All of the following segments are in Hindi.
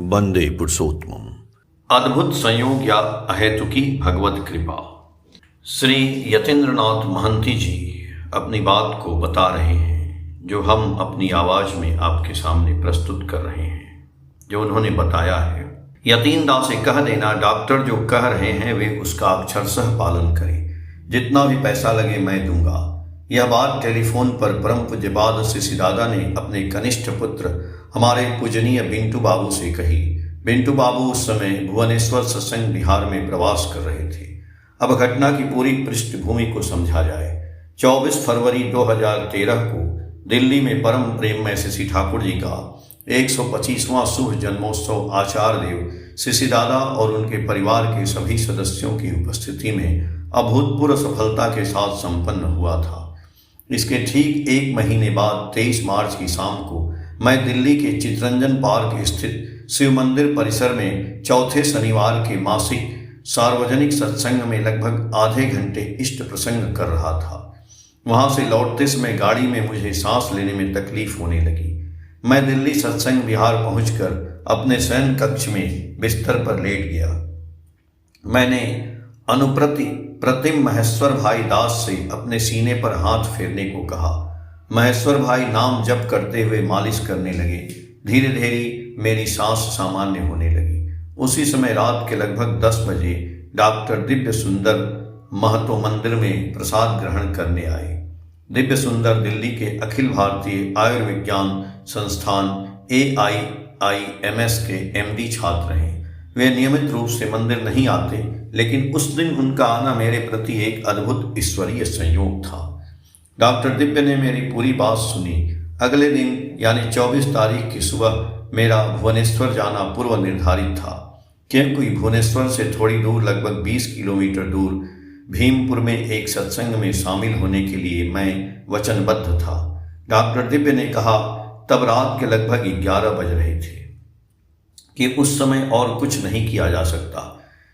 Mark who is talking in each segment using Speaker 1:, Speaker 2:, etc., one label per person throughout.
Speaker 1: वंदे पुरुषोत्तमम। अद्भुत संयोग या अहेतुकी भगवत कृपा। श्री यतीन्द्रनाथ महंती जी अपनी बात को बता रहे हैं, जो हम अपनी आवाज में आपके सामने प्रस्तुत कर रहे हैं। जो उन्होंने बताया है, यतीन्द्रा से कह देना डॉक्टर जो कह रहे हैं वे उसका अक्षरशः पालन करें, जितना भी पैसा लगे मैं दूंगा। यह बात टेलीफोन पर परम पूज्य बाद श्री दादा ने अपने कनिष्ठ पुत्र हमारे पूजनीय बिंटू बाबू से कही। बिंटू बाबू उस समय भुवनेश्वर सत्संग बिहार में प्रवास कर रहे थे। अब घटना की पूरी पृष्ठभूमि को समझा जाए। 24 फरवरी 2013 को दिल्ली में परम प्रेम में श्री ठाकुर जी का 125वां शुभ जन्मोत्सव आचार्य देव श्री दादा और उनके परिवार के सभी सदस्यों की उपस्थिति में अभूतपूर्व सफलता के साथ संपन्न हुआ था। इसके ठीक एक महीने बाद 23 मार्च की शाम को मैं दिल्ली के चितरंजन पार्क स्थित शिव मंदिर परिसर में चौथे शनिवार के मासिक सार्वजनिक सत्संग में लगभग आधे घंटे इष्ट प्रसंग कर रहा था। वहां से लौटते समय गाड़ी में मुझे सांस लेने में तकलीफ होने लगी। मैं दिल्ली सत्संग विहार पहुंचकर अपने शयन कक्ष में बिस्तर पर लेट गया। मैंने प्रतिम महेश्वर भाई दास से अपने सीने पर हाथ फेरने को कहा। महेश्वर भाई नाम जप करते हुए मालिश करने लगे। धीरे धीरे मेरी सांस सामान्य होने लगी। उसी समय रात के लगभग 10 बजे डॉक्टर दिव्य सुंदर महतो मंदिर में प्रसाद ग्रहण करने आए। दिव्य सुंदर दिल्ली के अखिल भारतीय आयुर्विज्ञान संस्थान AIIMS के MD छात्र हैं। वे नियमित रूप से मंदिर नहीं आते, लेकिन उस दिन उनका आना मेरे प्रति एक अद्भुत ईश्वरीय संयोग था। डॉक्टर दिव्य ने मेरी पूरी बात सुनी। अगले दिन यानी 24 तारीख की सुबह मेरा भुवनेश्वर जाना पूर्व निर्धारित था, क्योंकि भुवनेश्वर से थोड़ी दूर लगभग 20 किलोमीटर दूर भीमपुर में एक सत्संग में शामिल होने के लिए मैं वचनबद्ध था। डॉक्टर दिव्य ने कहा, तब रात के लगभग 11 बज रहे थे, कि उस समय और कुछ नहीं किया जा सकता,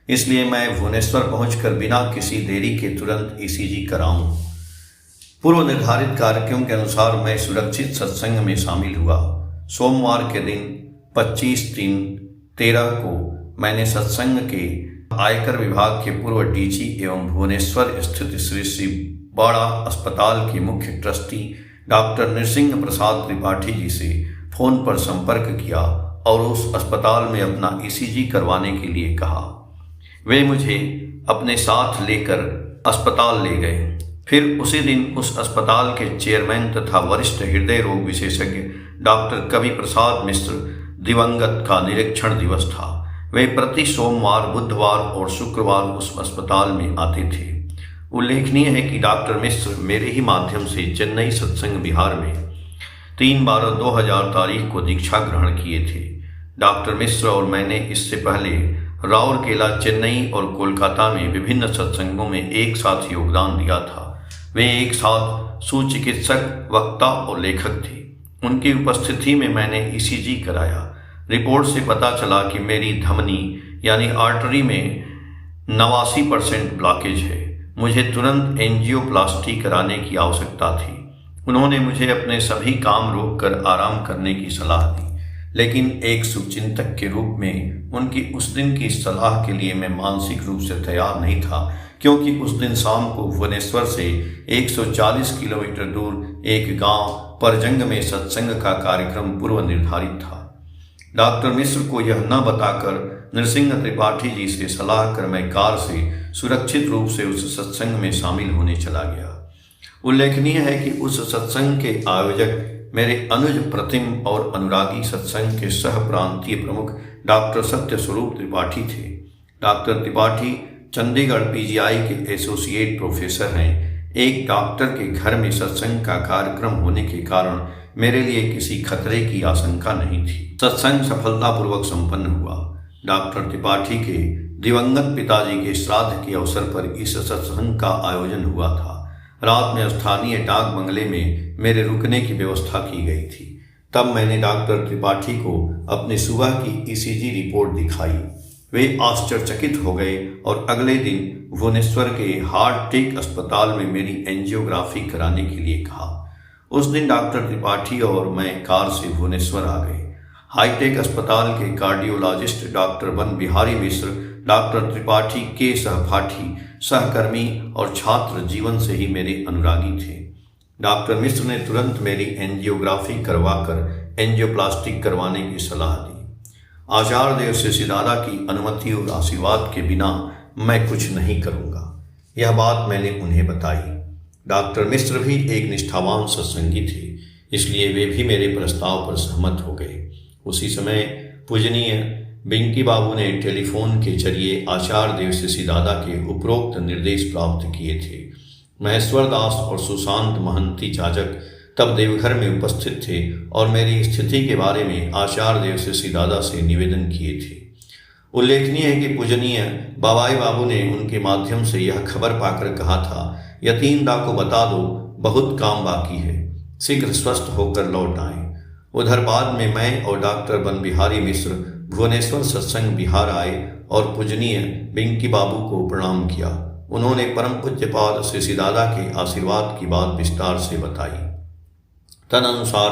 Speaker 1: इसलिए मैं भुवनेश्वर पहुंचकर बिना किसी देरी के तुरंत ECG कराऊं। पूर्व निर्धारित कार्यक्रम के अनुसार मैं सुरक्षित सत्संग में शामिल हुआ। सोमवार के दिन 25/3/13 को मैंने सत्संग के आयकर विभाग के पूर्व DG एवं भुवनेश्वर स्थित श्री बाड़ा अस्पताल के मुख्य ट्रस्टी डॉक्टर नृसिंह प्रसाद त्रिपाठी जी से फोन पर संपर्क किया और उस अस्पताल में अपना ECG करवाने के लिए कहा। वे मुझे अपने साथ लेकर अस्पताल ले गए। फिर उसी दिन उस अस्पताल के चेयरमैन तथा वरिष्ठ हृदय रोग विशेषज्ञ डॉक्टर कवि प्रसाद मिश्र दिवंगत का निरीक्षण दिवस था। वे प्रति सोमवार, बुधवार और शुक्रवार उस अस्पताल में आते थे। उल्लेखनीय है कि डॉक्टर मिश्र मेरे ही माध्यम से चेन्नई सत्संग बिहार में 3/12/2000 तारीख को दीक्षा ग्रहण किए थे। डॉक्टर मिश्र और मैंने इससे पहले राउरकेला, चेन्नई और कोलकाता में विभिन्न सत्संगों में एक साथ योगदान दिया था। वे एक साथ सुचिकित्सक, वक्ता और लेखक थे। उनकी उपस्थिति में मैंने ECG कराया। रिपोर्ट से पता चला कि मेरी धमनी यानी आर्टरी में 89% ब्लॉकेज है। मुझे तुरंत एंजियोप्लास्टी कराने की आवश्यकता थी। उन्होंने मुझे अपने सभी काम रोककर आराम करने की सलाह दी, लेकिन एक शुभचिंतक के रूप में उनकी उस दिन की सलाह के लिए मैं मानसिक रूप से तैयार नहीं था, क्योंकि उस दिन शाम को भुवनेश्वर से 140 किलोमीटर दूर एक गांव परजंग में सत्संग का कार्यक्रम पूर्व निर्धारित था। डॉक्टर मिश्र को यह न बताकर नृसिंह त्रिपाठी जी से सलाह कर मैं कार से सुरक्षित रूप से उस सत्संग में शामिल होने चला गया। उल्लेखनीय है कि उस सत्संग के आयोजक मेरे अनुज प्रतिम और अनुरागी सत्संग के सह प्रांतीय प्रमुख डॉक्टर सत्य स्वरूप त्रिपाठी थे। डॉक्टर त्रिपाठी चंडीगढ़ PGI के एसोसिएट प्रोफेसर हैं। एक डॉक्टर के घर में सत्संग का कार्यक्रम होने के कारण मेरे लिए किसी खतरे की आशंका नहीं थी। सत्संग सफलतापूर्वक संपन्न हुआ। डॉक्टर त्रिपाठी के दिवंगत पिताजी के श्राद्ध के अवसर पर इस सत्संग का आयोजन हुआ था। रात में स्थानीय डाक बंगले में मेरे रुकने की व्यवस्था की गई थी। तब मैंने डॉक्टर त्रिपाठी को अपनी सुबह की ECG रिपोर्ट दिखाई। वे आश्चर्यचकित हो गए और अगले दिन भुवनेश्वर के हार्ट टेक अस्पताल में मेरी एंजियोग्राफी कराने के लिए कहा। उस दिन डॉक्टर त्रिपाठी और मैं कार से भुवनेश्वर आ गए। हाईटेक अस्पताल के कार्डियोलॉजिस्ट डॉक्टर वन बिहारी मिश्र डॉक्टर त्रिपाठी के सहपाठी, सहकर्मी और छात्र जीवन से ही मेरे अनुरागी थे। डॉक्टर मिश्र ने तुरंत मेरी एंजियोग्राफी करवाकर एंजियोप्लास्टिक करवाने की सलाह दी। आचार्य देव सिसिदादा की अनुमति और आशीर्वाद के बिना मैं कुछ नहीं करूँगा, यह बात मैंने उन्हें बताई। डॉक्टर मिश्र भी एक निष्ठावान सत्संगी थे, इसलिए वे भी मेरे प्रस्ताव पर सहमत हो गए। उसी समय पूजनीय बिंकी बाबू ने टेलीफोन के जरिए आचार्य देव सिसिदादा के उपरोक्त निर्देश प्राप्त किए थे। महेश्वर दास और सुशांत महंती जाजक तब देवघर में उपस्थित थे और मेरी स्थिति के बारे में आचार्य देव सिसिदादा से निवेदन किए थे। उल्लेखनीय है कि पूजनीय बाबाई बाबू ने उनके माध्यम से यह खबर पाकर कहा था, यतीमदा को बता दो बहुत काम बाकी है, शीघ्र स्वस्थ होकर लौट आए। उधर बाद में मैं और डॉक्टर वन बिहारी मिश्र भुवनेश्वर सत्संग बिहार आए और पूजनीय बिंकी बाबू को प्रणाम किया। उन्होंने परम पूज्यपाद सिसिदादा के आशीर्वाद की बात विस्तार से बताई। तदनुसार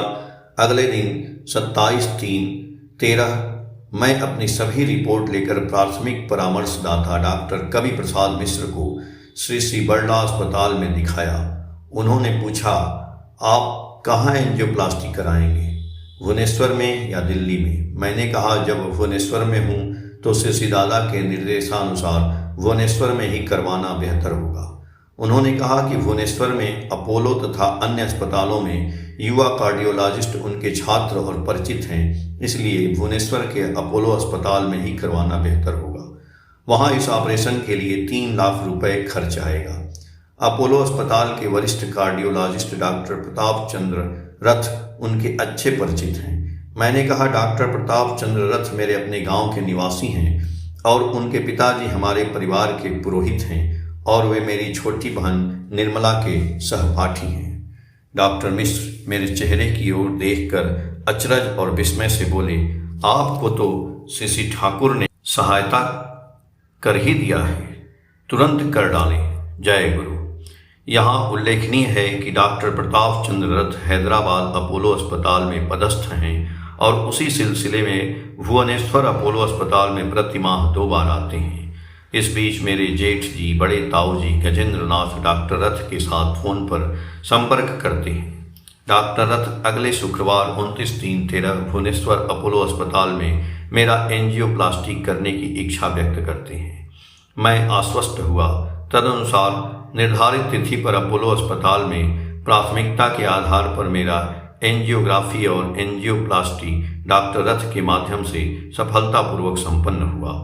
Speaker 1: अगले दिन 27/3/13 मैं अपनी सभी रिपोर्ट लेकर प्राथमिक परामर्शदाता डॉक्टर कवि प्रसाद मिश्र को श्री बर्ला अस्पताल में दिखाया। उन्होंने पूछा, आप कहाँ एंजियोप्लास्टी कराएंगे, भुवनेश्वर में या दिल्ली में? मैंने कहा, जब भुवनेश्वर में हूँ तो सिसिदादा के निर्देशानुसार भुवनेश्वर में ही करवाना बेहतर होगा। उन्होंने कहा कि भुवनेश्वर में अपोलो तथा अन्य अस्पतालों में युवा कार्डियोलॉजिस्ट उनके छात्र और परिचित हैं, इसलिए भुवनेश्वर के अपोलो अस्पताल में ही करवाना बेहतर होगा। वहाँ इस ऑपरेशन के लिए 3 लाख रुपए खर्च आएगा। अपोलो अस्पताल के वरिष्ठ कार्डियोलॉजिस्ट डॉक्टर प्रताप चंद्र रथ उनके अच्छे परिचित हैं। मैंने कहा, डॉक्टर प्रताप चंद्र रथ मेरे अपने गांव के निवासी हैं और उनके पिताजी हमारे परिवार के पुरोहित हैं और वे मेरी छोटी बहन निर्मला के सहपाठी हैं। डॉक्टर मिश्र मेरे चेहरे की ओर देखकर अचरज और विस्मय से बोले, आपको तो सिसी ठाकुर ने सहायता कर ही दिया है, तुरंत कर डालें, जय गुरु। यहाँ उल्लेखनीय है कि डॉक्टर प्रताप चंद्र रथ हैदराबाद अपोलो अस्पताल में पदस्थ हैं और उसी सिलसिले में भुवनेश्वर अपोलो अस्पताल में प्रति माह 2 बार आते हैं। इस बीच मेरे जेठ जी, बड़े ताऊ जी गजेंद्र नाथ डॉक्टर रथ के साथ फोन पर संपर्क करते हैं। डॉक्टर रथ अगले शुक्रवार 29/3/13 भुवनेश्वर अपोलो अस्पताल में मेरा एंजियोप्लास्टी करने की इच्छा व्यक्त करते हैं। मैं आश्वस्त हुआ। तदनुसार निर्धारित तिथि पर अपोलो अस्पताल में प्राथमिकता के आधार पर मेरा एंजियोग्राफी और एंजियोप्लास्टी डॉक्टर रथ के माध्यम से सफलतापूर्वक संपन्न हुआ।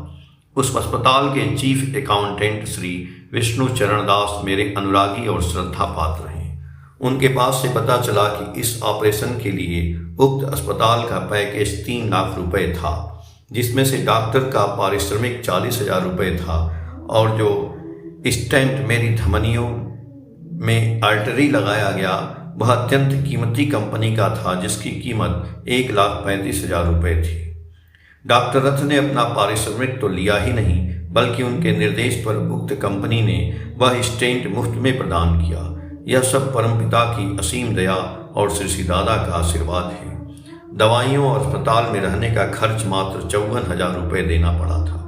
Speaker 1: उस अस्पताल के चीफ अकाउंटेंट श्री विष्णु चरण दास मेरे अनुरागी और श्रद्धा पात्र हैं। उनके पास से पता चला कि इस ऑपरेशन के लिए उक्त अस्पताल का पैकेज 3 लाख रुपए था, जिसमें से डॉक्टर का पारिश्रमिक 40,000 रुपये था और जो स्टेंट मेरी धमनियों में आर्टरी लगाया गया वह अत्यंत कीमती कंपनी का था, जिसकी कीमत 1,35,000 रुपये थी। डॉक्टर रथ ने अपना पारिश्रमिक तो लिया ही नहीं, बल्कि उनके निर्देश पर उक्त कंपनी ने वह स्टेंट मुफ्त में प्रदान किया। यह सब परमपिता की असीम दया और सिसिदादा का आशीर्वाद है। दवाइयों और अस्पताल में रहने का खर्च मात्र 54,000 रुपये देना पड़ा था।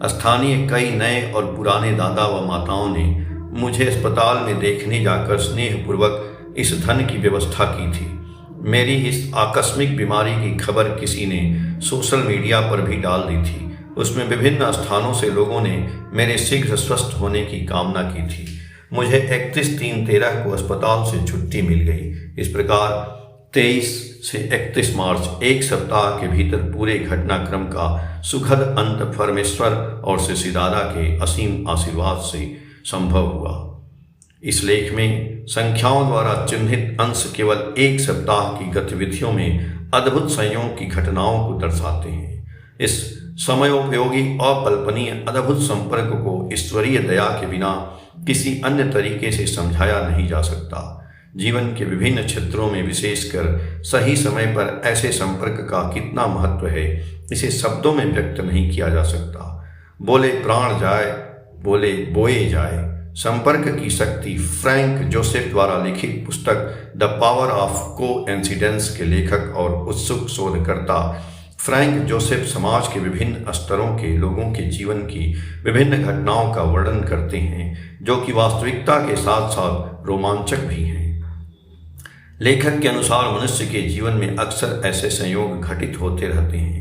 Speaker 1: स्थानीय कई नए और पुराने दादा व माताओं ने मुझे अस्पताल में देखने जाकर स्नेहपूर्वक इस धन की व्यवस्था की थी। मेरी इस आकस्मिक बीमारी की खबर किसी ने सोशल मीडिया पर भी डाल दी थी। उसमें विभिन्न स्थानों से लोगों ने मेरे शीघ्र स्वस्थ होने की कामना की थी। मुझे 31/3/13 को अस्पताल से छुट्टी मिल गई। इस प्रकार 23 से 31 मार्च, एक सप्ताह के भीतर पूरे घटनाक्रम का सुखद अंत परमेश्वर और सिसिदादा के असीम आशीर्वाद से संभव हुआ। इस लेख में संख्याओं द्वारा चिन्हित अंश केवल एक सप्ताह की गतिविधियों में अद्भुत संयोग की घटनाओं को दर्शाते हैं। इस समयोपयोगी अकल्पनीय अद्भुत संपर्क को ईश्वरीय दया के बिना किसी अन्य तरीके से समझाया नहीं जा सकता। जीवन के विभिन्न क्षेत्रों में विशेषकर सही समय पर ऐसे संपर्क का कितना महत्व है, इसे शब्दों में व्यक्त नहीं किया जा सकता। बोले प्राण जाए, बोले बोए जाए, संपर्क की शक्ति फ्रैंक जोसेफ द्वारा लिखित पुस्तक द पावर ऑफ कोइंसिडेंस के लेखक और उत्सुक शोधकर्ता फ्रैंक जोसेफ समाज के विभिन्न स्तरों के लोगों के जीवन की विभिन्न घटनाओं का वर्णन करते हैं, जो कि वास्तविकता के साथ साथ रोमांचक भी हैं। लेखक के अनुसार मनुष्य के जीवन में अक्सर ऐसे संयोग घटित होते रहते हैं।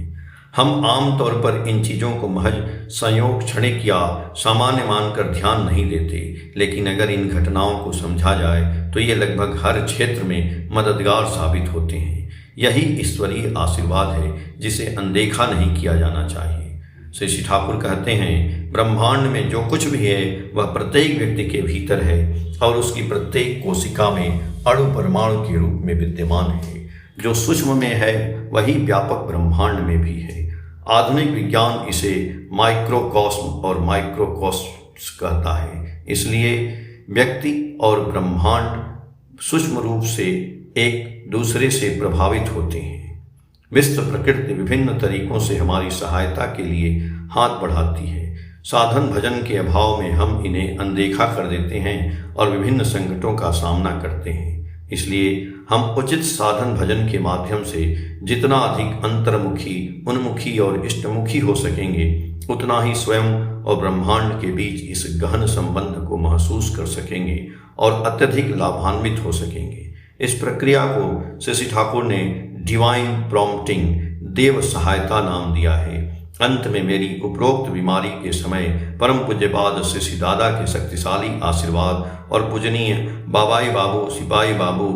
Speaker 1: हम आमतौर पर इन चीज़ों को महज संयोग, क्षणिक या सामान्य मानकर ध्यान नहीं देते, लेकिन अगर इन घटनाओं को समझा जाए तो ये लगभग हर क्षेत्र में मददगार साबित होते हैं। यही ईश्वरीय आशीर्वाद है जिसे अनदेखा नहीं किया जाना चाहिए। श्री ठाकुर कहते हैं, ब्रह्मांड में जो कुछ भी है वह प्रत्येक व्यक्ति के भीतर है और उसकी प्रत्येक कोशिका में अणु परमाणु के रूप में विद्यमान है। जो सूक्ष्म में है वही व्यापक ब्रह्मांड में भी है। आधुनिक विज्ञान इसे माइक्रोकॉस्म और माइक्रोकॉस्मस कहता है। इसलिए व्यक्ति और ब्रह्मांड सूक्ष्म रूप से एक दूसरे से प्रभावित होते हैं। विश्व प्रकृति विभिन्न तरीकों से हमारी सहायता के लिए हाथ बढ़ाती है। साधन भजन के अभाव में हम इन्हें अनदेखा कर देते हैं और विभिन्न संकटों का सामना करते हैं। इसलिए हम उचित साधन भजन के माध्यम से जितना अधिक अंतर्मुखी, उन्मुखी और इष्टमुखी हो सकेंगे, उतना ही स्वयं और ब्रह्मांड के बीच इस गहन संबंध को महसूस कर सकेंगे और अत्यधिक लाभान्वित हो सकेंगे। इस प्रक्रिया को श्री ठाकुर ने डिवाइन प्रॉम्प्टिंग, देव सहायता नाम दिया है। अंत में मेरी उपरोक्त बीमारी के समय परम पूज्यपाद श्री दादा के शक्तिशाली आशीर्वाद और पूजनीय बाबाई बाबू, सिपाही बाबू,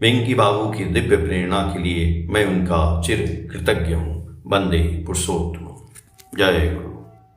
Speaker 1: वेंकी बाबू की दिव्य प्रेरणा के लिए मैं उनका चिर कृतज्ञ हूँ। वंदे पुरुषोत्तम। जय गुरु।